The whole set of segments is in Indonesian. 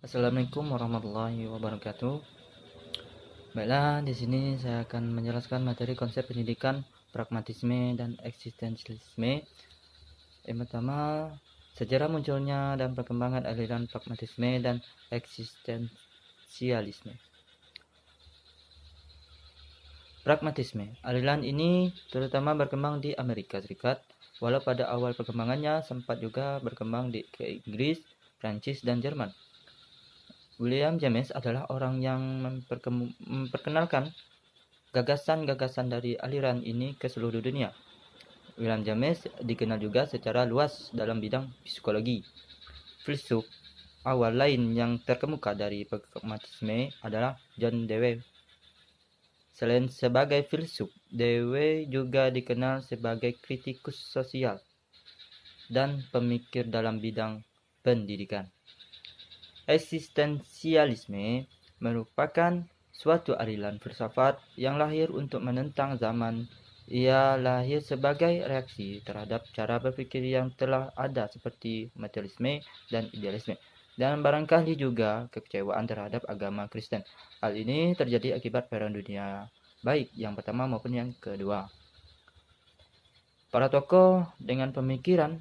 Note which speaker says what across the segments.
Speaker 1: Assalamualaikum warahmatullahi wabarakatuh. Baiklah, di sini saya akan menjelaskan materi konsep pendidikan pragmatisme dan eksistensialisme. Yang pertama, sejarah munculnya dan perkembangan aliran pragmatisme dan eksistensialisme. Pragmatisme, aliran ini terutama berkembang di Amerika Serikat, walau pada awal perkembangannya sempat juga berkembang di Inggris, Prancis, dan Jerman. William James adalah orang yang memperkenalkan gagasan-gagasan dari aliran ini ke seluruh dunia. William James dikenal juga secara luas dalam bidang psikologi. Filsuf awal lain yang terkemuka dari pragmatisme adalah John Dewey. Selain sebagai filsuf, Dewey juga dikenal sebagai kritikus sosial dan pemikir dalam bidang pendidikan. Eksistensialisme merupakan suatu aliran filsafat yang lahir untuk menentang zaman. Ia lahir sebagai reaksi terhadap cara berpikir yang telah ada seperti materialisme dan idealisme, dan barangkali juga kekecewaan terhadap agama Kristen. Hal ini terjadi akibat perang dunia, baik yang pertama maupun yang kedua. Para tokoh dengan pemikiran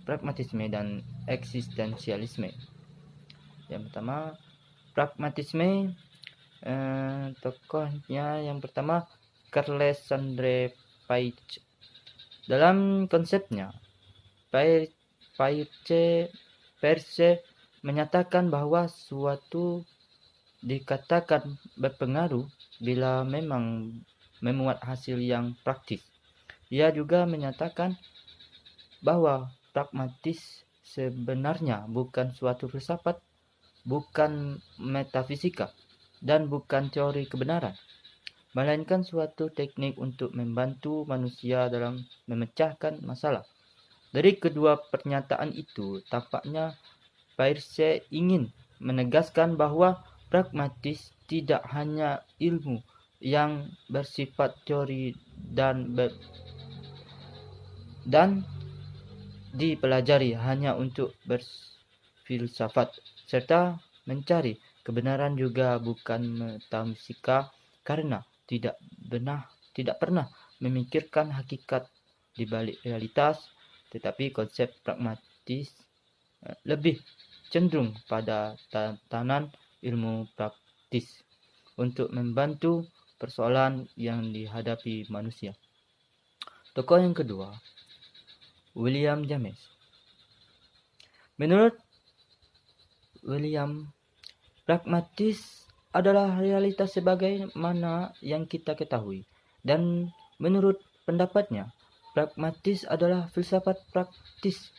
Speaker 1: pragmatisme dan eksistensialisme. Yang pertama, pragmatisme, tokohnya yang pertama Carles Andre Paiche. Dalam konsepnya, Paiche menyatakan bahwa suatu dikatakan berpengaruh bila memang memuat hasil yang praktis. Ia juga menyatakan bahwa pragmatis sebenarnya bukan suatu filsafat, bukan metafisika, dan bukan teori kebenaran, melainkan suatu teknik untuk membantu manusia dalam memecahkan masalah. Dari kedua pernyataan itu, tampaknya Peirce ingin menegaskan bahwa pragmatis tidak hanya ilmu yang bersifat teori dan dipelajari hanya untuk berfilsafat, serta mencari kebenaran juga bukan metafisika, karena tidak pernah memikirkan hakikat di balik realitas, tetapi konsep pragmatis lebih cenderung pada tatanan ilmu praktis untuk membantu persoalan yang dihadapi manusia. Tokoh yang kedua, William James. Menurut William, pragmatis adalah realitas sebagaimana yang kita ketahui, dan menurut pendapatnya, pragmatis adalah filsafat praktis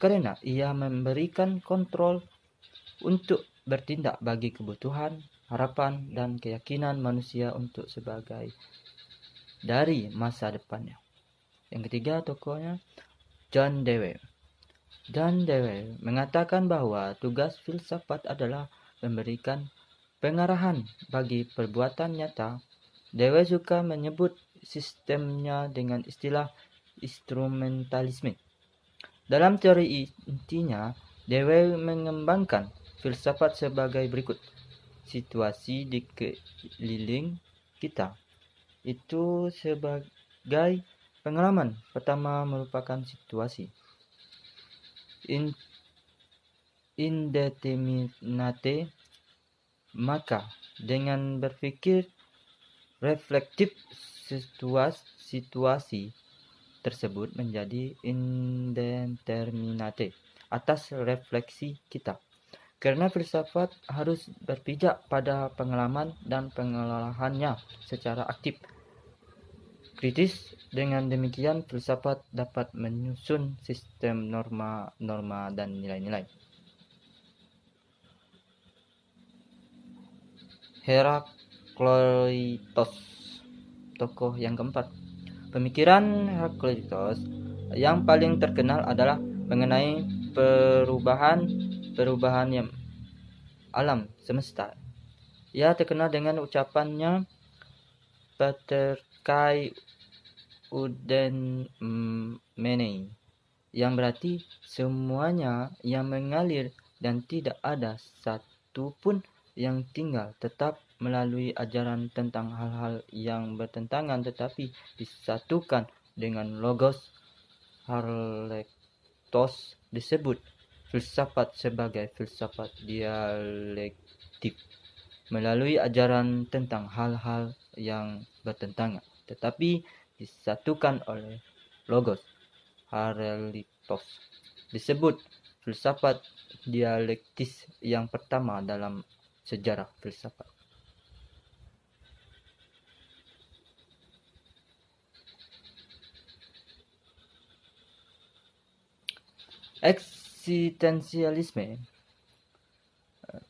Speaker 1: karena ia memberikan kontrol untuk bertindak bagi kebutuhan, harapan, dan keyakinan manusia untuk sebagai dari masa depannya. Yang ketiga tokohnya John Dewey. John Dewey mengatakan bahwa tugas filsafat adalah memberikan pengarahan bagi perbuatan nyata. Dewey suka menyebut sistemnya dengan istilah instrumentalisme. Dalam teori intinya, Dewey mengembangkan filsafat sebagai berikut. Situasi di keliling kita itu sebagai pengalaman pertama merupakan situasi indeterminate, maka dengan berpikir reflektif situasi tersebut menjadi indeterminate atas refleksi kita. Karena filsafat harus berpijak pada pengalaman dan pengolahannya secara aktif. Kritis, dengan demikian filsafat dapat menyusun sistem norma-norma dan nilai-nilai. Herakleitos, tokoh yang keempat. Pemikiran Herakleitos yang paling terkenal adalah mengenai perubahan yang alam semesta. Ia terkenal dengan ucapannya Paterkai Uden Menei, yang berarti semuanya yang mengalir dan tidak ada satu pun yang tinggal tetap melalui ajaran tentang hal-hal yang bertentangan tetapi disatukan dengan logos Heraclitus disebut filsafat sebagai filsafat dialektik melalui ajaran tentang hal-hal yang bertentangan tetapi disatukan oleh logos Heraclitus disebut filsafat dialektis yang pertama dalam sejarah filsafat. Eksistensialisme.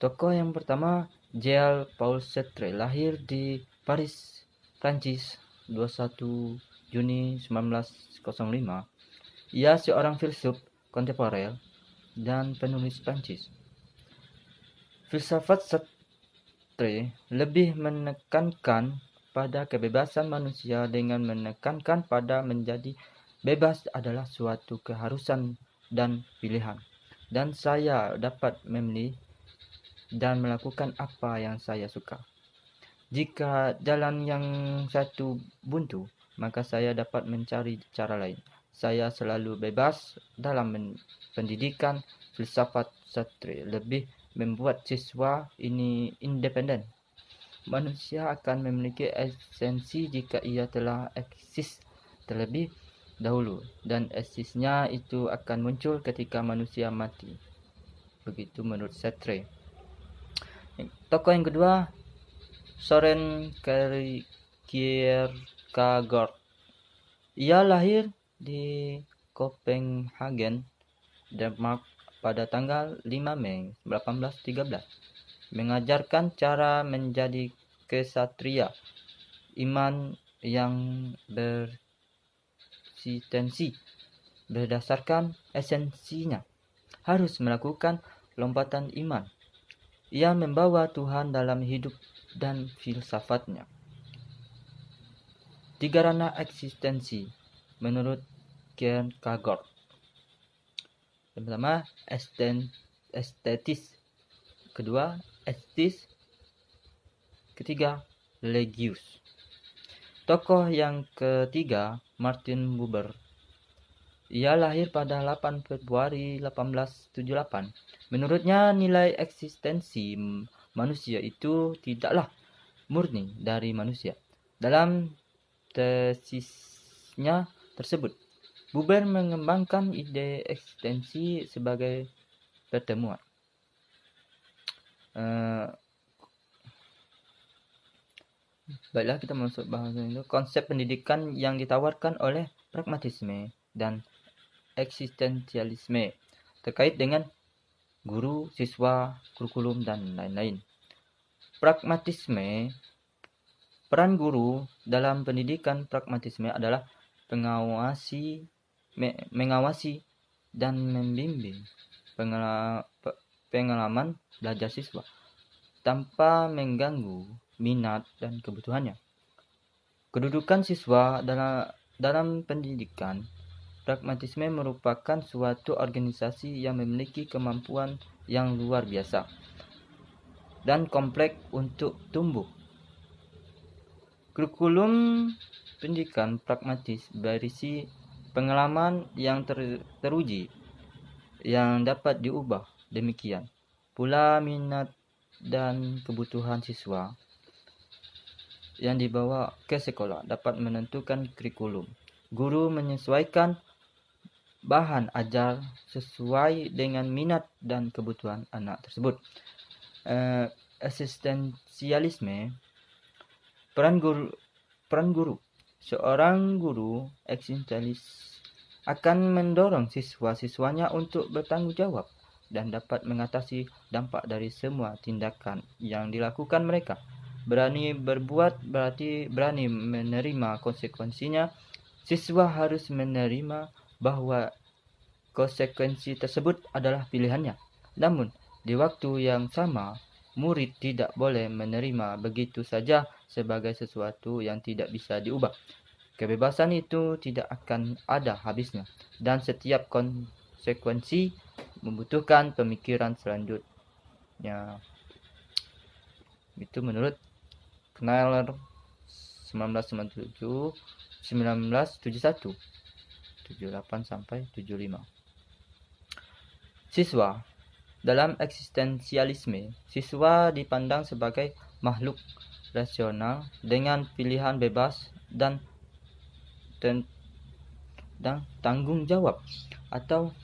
Speaker 1: Tokoh yang pertama Jean-Paul Sartre lahir di Paris, Prancis 21 Juni 1905. Ia seorang filsuf kontemporer dan penulis Prancis. Filsafat Sartre lebih menekankan pada kebebasan manusia dengan menekankan pada menjadi bebas adalah suatu keharusan dan pilihan. Dan saya dapat memilih dan melakukan apa yang saya suka. Jika jalan yang satu buntu, maka saya dapat mencari cara lain. Saya selalu bebas dalam pendidikan. Filsafat Sartre lebih membuat siswa ini independen. Manusia akan memiliki esensi jika ia telah eksis terlebih dahulu, dan eksisnya itu akan muncul ketika manusia mati. Begitu menurut Sartre. Tokoh yang kedua, Søren Kierkegaard. Ia lahir di Copenhagen, Denmark pada tanggal 5 Mei 1813. Mengajarkan cara menjadi kesatria, iman yang bereksistensi berdasarkan esensinya, harus melakukan lompatan iman. Ia membawa Tuhan dalam hidup dan filsafatnya. 3 ranah eksistensi menurut Kierkegaard. Yang pertama, estetis. Kedua, etis. Ketiga, religius. Tokoh yang ketiga, Martin Buber. Ia lahir pada 8 Februari 1878. Menurutnya, nilai eksistensi manusia itu tidaklah murni dari manusia. Dalam tesisnya tersebut, Buber mengembangkan ide eksistensi sebagai pertemuan. Baiklah, kita masuk bahasan itu. Konsep pendidikan yang ditawarkan oleh pragmatisme dan eksistensialisme terkait dengan guru, siswa, kurikulum, dan lain-lain. Pragmatisme. Peran guru dalam pendidikan pragmatisme adalah mengawasi dan membimbing pengalaman belajar siswa tanpa mengganggu minat dan kebutuhannya. Kedudukan siswa dalam pendidikan pragmatisme merupakan suatu organisasi yang memiliki kemampuan yang luar biasa dan kompleks untuk tumbuh. Kurikulum pendidikan pragmatis berisi pengalaman yang teruji yang dapat diubah. Demikian pula minat dan kebutuhan siswa yang dibawa ke sekolah dapat menentukan kurikulum. Guru menyesuaikan bahan ajar sesuai dengan minat dan kebutuhan anak tersebut. Eksistensialisme. Peran guru. Seorang guru eksistensialis akan mendorong siswa-siswanya untuk bertanggung jawab dan dapat mengatasi dampak dari semua tindakan yang dilakukan mereka. Berani berbuat berarti berani menerima konsekuensinya. Siswa harus menerima bahwa konsekuensi tersebut adalah pilihannya. Namun, di waktu yang sama, murid tidak boleh menerima begitu saja sebagai sesuatu yang tidak bisa diubah. Kebebasan itu tidak akan ada habisnya, dan setiap konsekuensi membutuhkan pemikiran selanjutnya. Itu menurut Kneller 1997 1971 78 sampai 75. Siswa. Dalam eksistensialisme, siswa dipandang sebagai makhluk rasional dengan pilihan bebas dan tanggung jawab atau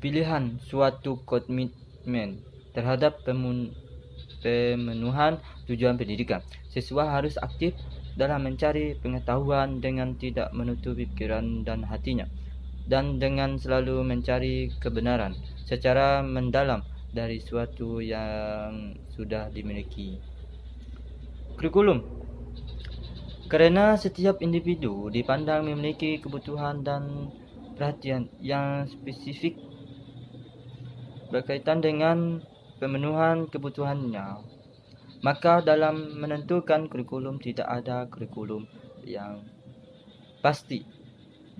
Speaker 1: pilihan suatu komitmen terhadap pemenuhan tujuan pendidikan. Siswa harus aktif dalam mencari pengetahuan dengan tidak menutup pikiran dan hatinya, dan dengan selalu mencari kebenaran secara mendalam dari suatu yang sudah dimiliki. Kurikulum. Karena setiap individu dipandang memiliki kebutuhan dan perhatian yang spesifik berkaitan dengan pemenuhan kebutuhannya, maka dalam menentukan kurikulum tidak ada kurikulum yang pasti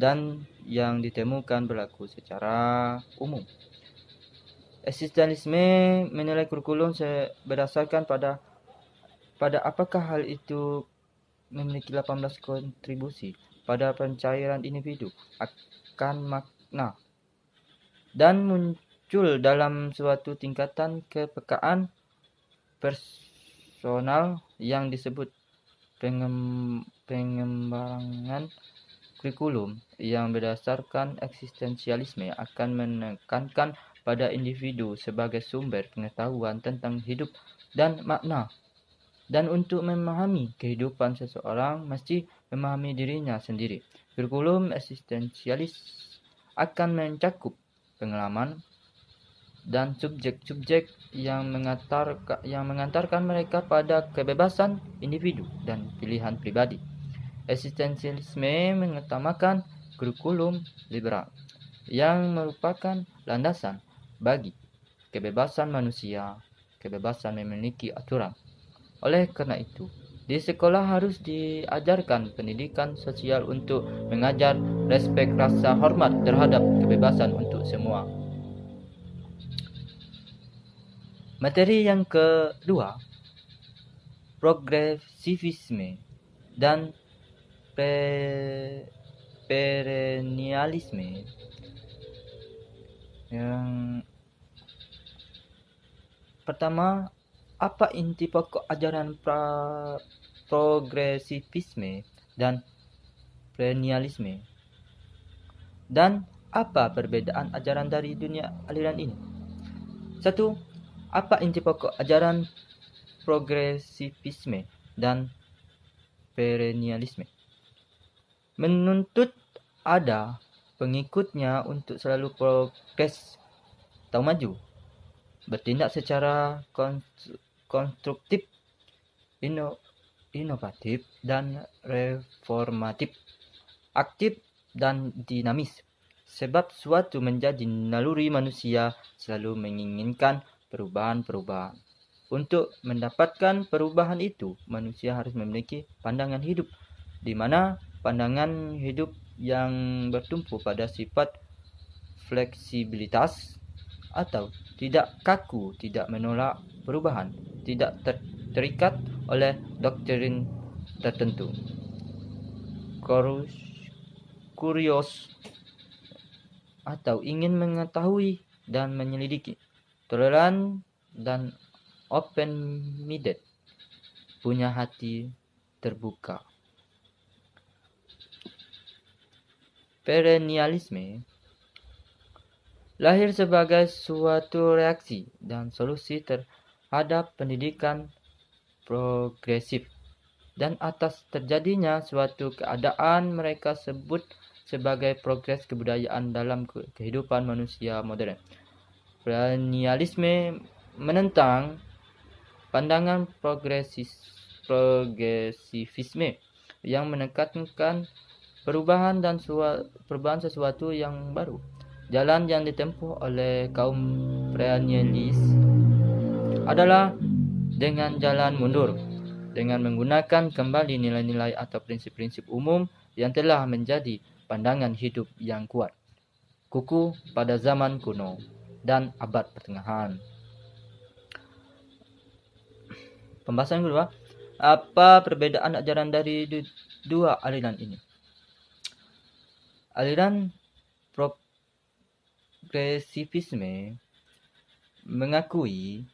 Speaker 1: dan yang ditemukan berlaku secara umum. Eksistensialisme menilai kurikulum berdasarkan pada apakah hal itu memiliki 18 kontribusi pada pencairan individu akan makna dan muncul dalam suatu tingkatan kepekaan personal yang disebut pengembangan kurikulum yang berdasarkan eksistensialisme akan menekankan pada individu sebagai sumber pengetahuan tentang hidup dan makna. Dan untuk memahami kehidupan seseorang mesti memahami dirinya sendiri. Kurikulum eksistensialis akan mencakup pengalaman dan subjek-subjek yang mengantarkan mereka pada kebebasan individu dan pilihan pribadi. Eksistensialisme mengutamakan kurikulum liberal yang merupakan landasan bagi kebebasan manusia, kebebasan memiliki aturan. Oleh karena itu, di sekolah harus diajarkan pendidikan sosial untuk mengajar respek rasa hormat terhadap kebebasan untuk semua. Materi yang kedua, progresivisme dan perennialisme. Yang pertama, apa inti pokok ajaran progresivisme dan perennialisme? Dan apa perbedaan ajaran dari dunia aliran ini? 1. Apa inti pokok ajaran progresivisme dan perennialisme? Menuntut ada pengikutnya untuk selalu progres atau maju, bertindak secara konstruktif, inovatif dan reformatif, aktif dan dinamis. Sebab suatu menjadi naluri manusia selalu menginginkan perubahan-perubahan. Untuk mendapatkan perubahan itu, manusia harus memiliki pandangan hidup, di mana pandangan hidup yang bertumpu pada sifat fleksibilitas atau tidak kaku, tidak menolak perubahan, tidak terikat oleh doktrin tertentu. Kurios atau ingin mengetahui dan menyelidiki, toleran dan open-minded, punya hati terbuka. Perennialisme lahir sebagai suatu reaksi dan solusi terhadap pendidikan progresif, dan atas terjadinya suatu keadaan mereka sebut sebagai progres kebudayaan dalam kehidupan manusia modern. Perennialisme menentang pandangan progresivisme yang menekankan perubahan sesuatu yang baru. Jalan yang ditempuh oleh kaum perennialis adalah dengan jalan mundur, dengan menggunakan kembali nilai-nilai atau prinsip-prinsip umum yang telah menjadi pandangan hidup yang kuat. kuku pada zaman kuno dan abad pertengahan. Pembahasan kedua, apa perbedaan ajaran dari dua aliran ini? Aliran progresivisme mengakui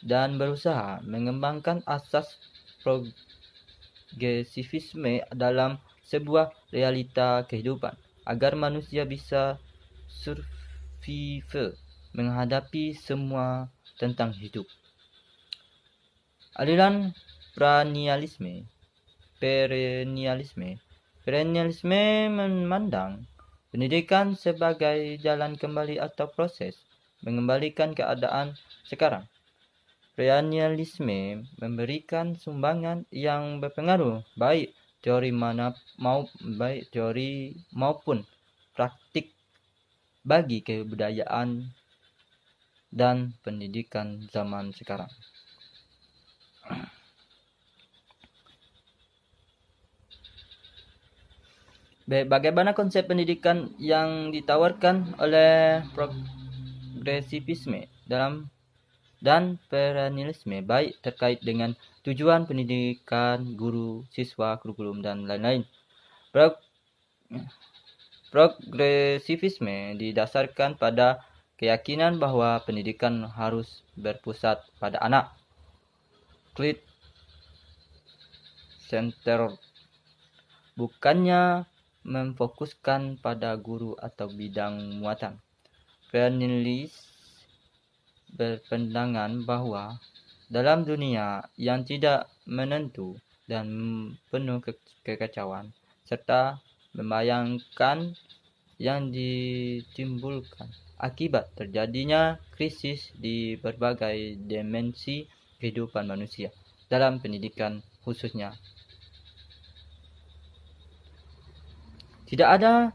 Speaker 1: dan berusaha mengembangkan asas progresivisme dalam sebuah realita kehidupan agar manusia bisa survival menghadapi semua tentang hidup. Aliran perennialisme memandang pendidikan sebagai jalan kembali atau proses mengembalikan keadaan sekarang. Perennialisme memberikan sumbangan yang berpengaruh baik teori maupun praktik bagi kebudayaan dan pendidikan zaman sekarang. Bagaimana konsep pendidikan yang ditawarkan oleh progresivisme dan perennialisme baik terkait dengan tujuan pendidikan, guru, siswa, kurikulum, dan lain-lain. Progresivisme didasarkan pada keyakinan bahwa pendidikan harus berpusat pada anak, child-centered, bukannya memfokuskan pada guru atau bidang muatan. Perennialis berpandangan bahwa dalam dunia yang tidak menentu dan penuh kekacauan, serta membayangkan yang ditimbulkan akibat terjadinya krisis di berbagai dimensi kehidupan manusia, dalam pendidikan khususnya. Tidak ada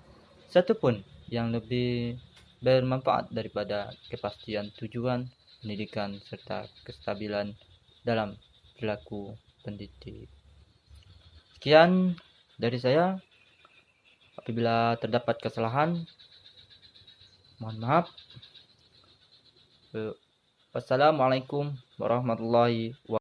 Speaker 1: satupun yang lebih bermanfaat daripada kepastian tujuan pendidikan serta kestabilan dalam perilaku pendidik. Sekian dari saya. Apabila terdapat kesalahan, mohon maaf. Wassalamualaikum warahmatullahi wabarakatuh.